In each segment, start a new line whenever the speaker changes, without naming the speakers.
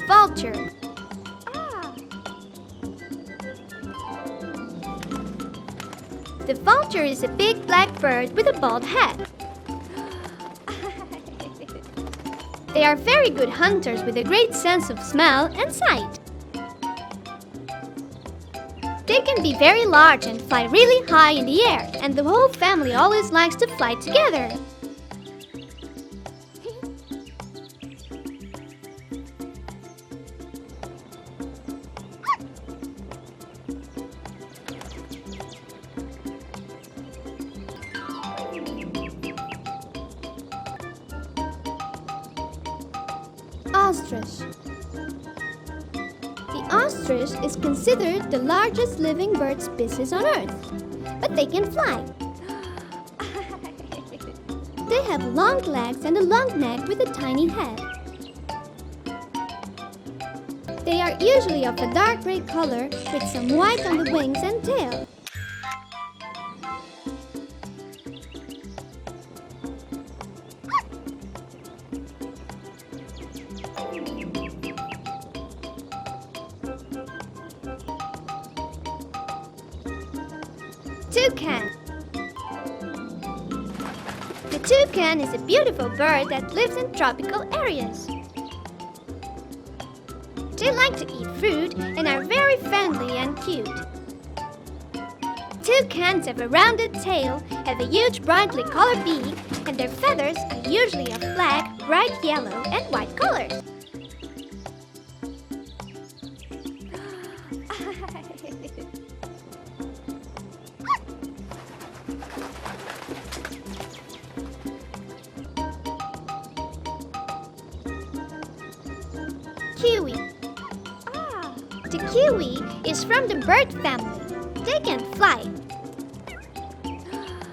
Vulture. The vulture is a big black bird with a bald head. They are very good hunters with a great sense of smell and sight. They can be very large and fly really high in the air, and the whole family always likes to fly together. Ostrich. The ostrich is considered the largest living bird species on Earth, but they can fly. They have long legs and a long neck with a tiny head. They are usually of a dark gray color with some white on the wings and tail. Toucan. The toucan is a beautiful bird that lives in tropical areas. They like to eat fruit and are very friendly and cute. Toucans have a rounded tail, have a huge brightly colored beak, and their feathers are usually of black, bright yellow, and white colors. Kiwi. The kiwi is from the bird family. They can fly.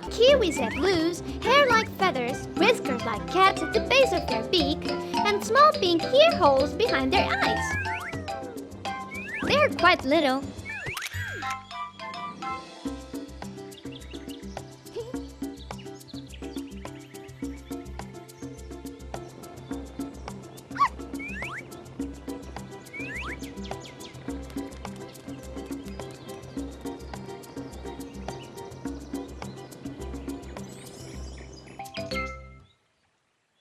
Kiwis have loose, hair-like feathers, whiskers like cats at the base of their beak, and small pink ear holes behind their eyes. They are quite little,